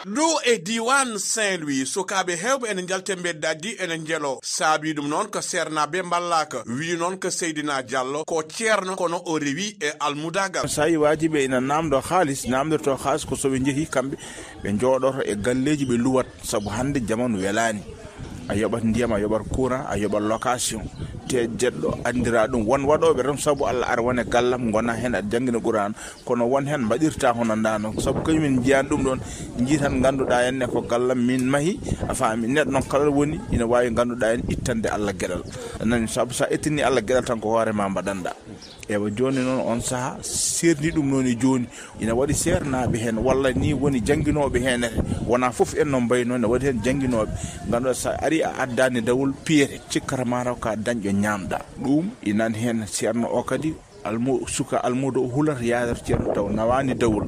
ɗo e diwan Saint-Louis sukaɓe hewɓe ene jaltembe daddi ene jelo saabi ɗum noon ko sernaɓe ballaka wi noon ko Seydina Diallo ko ceerno kono o rewi e almudagal sa yi wajiɓe ina namdo haalis namdoto haalis ko soɓe jeehi kamɓe ɓe jooɗoto e galleji ɓe luwat saabu hande jamanu welani a yoɓat ndiyam a yoɓat courant a yoɓat location te jeɗɗo andira ɗum won waɗoɓe tan saabu Allah ara wone gallam gona hen aɗa jangguina Qur'an kono won hen mbaɗirta hono ndano saabu kañumen jiyani ɗum ɗon jiitan ganduɗa henne ko gallam min maahi a faami neɗɗo noon kala woni ina wawi ganduɗa hen ittande Allah gueɗal nani saabu sa ittini Allah gueɗal tan ko hoorema mbaɗanɗa ewa joni noon on saaha serdi ɗum noon e joni ina waɗi sernaɓe hen walla ni woni jangguinoɓe henete wona foof en no mbayno ne waɗi hen jangguinoɓe ganduɗa sa ari a addani dawol piyete cikkata mataw ka dañƴo ñamɗa ɗum inani hen ceerno o kadi suka almudo o hulata yaadata ceerno taw nawani dawol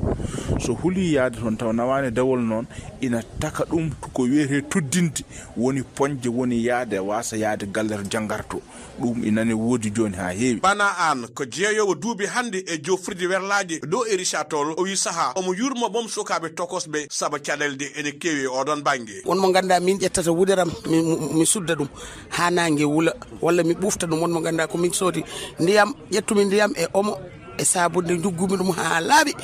so huli yaade toon taw nawani dawol noon ina taka ɗum ko wiyete tuddinde woni poñje woni yaade wasa yaade galle to jangarto ɗum inani woodi joni ha heewi bana an ko jeeyowo duubi hande e jofride werlaji ɗo e Richard Toll o wi saaha omo yurmo mom sukaɓe tokosɓe saabu caɗelde ene keewi oɗon banggue wonmo ganda min ƴettata wuderam mi sudda ɗum ha nangue wula walla mi ɓufta ɗum wonmo ganda ko min soodi ndiyam ƴettumi ndiyam e omo e sabunde juggumi ɗum ha laaɓi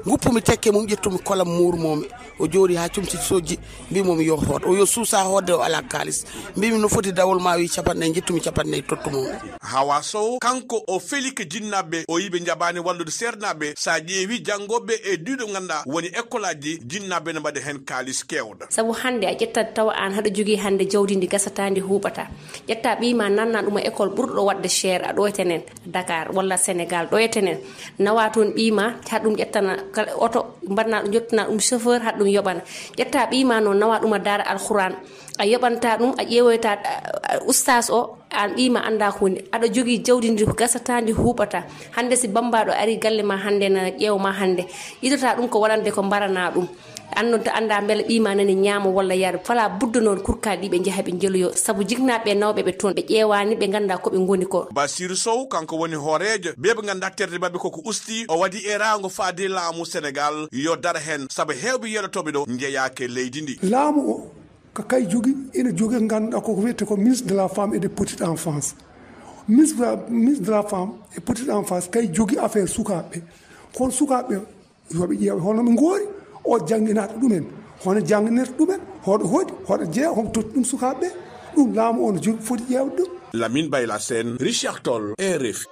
guppumi tekke mum ƴettumi kolam murmomi o joori ha cumti sojji mbimomi yo hoot o yo suusa hoodde o ala kalis mbimi no foti dawol ma wi capannayyi jettumi capannayyi tottumum Hawa Sow kanko o feli ko jinnaɓe o yiɓe jabani wallude sernaɓe sa ƴeewi janggoɓe e ɗiɗo ganduɗa woni école aji jinnaɓe ne mbaɗa hen kalis kewɗo saabu hande a ƴettat tawa an haɗa jogui hande jawdi ndi gasata ndi huuɓata ƴetta ɓima nanna ɗum e école ɓurɗo wadde cher a ɗoytenen Dakar walla Sénégal ɗoytenen nawa toon ɓima ha ɗum ƴettana oto mbaɗna ɗum jottana ɗum chauffeur ha ɗum yoɓana ƴetta ɓima noon nawa ɗum a daara alquran a yoɓanta ɗum a ƴeewoyta oustas o an ɓima anda hunde aɗa jogui jawdi ndi gasata ndi huuɓata hande si bambaɗo ari galle ma hande na ƴeewma hande idota ɗum ko waɗande ko mbarana ɗum annonto anda beele ɓima nani ñaamo walla yaade fala buddo noon kurkaɗi ɗi ɓe jaaha ɓe jeeloyo saabu jignaɓe nawɓe ɓe toon ɓe ƴeewani ɓe ganda koɓe goni ko Basirou Sow kanko woni hoorejo ɓe ganda terde mabɓe koko usti o waɗi e rango faade laamu Sénégal yo dara hen saabu hewɓe yeɗotoɓe ɗo jeeyake leydi ndi laamu o ko kay jogi ina jogi ganduɗa koko wiyete ko ministre de la femme et de petite enfance ministre de la femme et petite enfance kay jogi affaire sukaɓe kono sukaɓe yoɓe ƴeewa holno ɓe goori o jangguinata ɗumen hono jangguinirta ɗumen hoɗo hoodi hoɗo jeeya homo totti ɗum sukaɓeɓe ɗum laamu o no jogi foti ƴeewde ɗum Lamine Bayla Sène Richard Toll RFI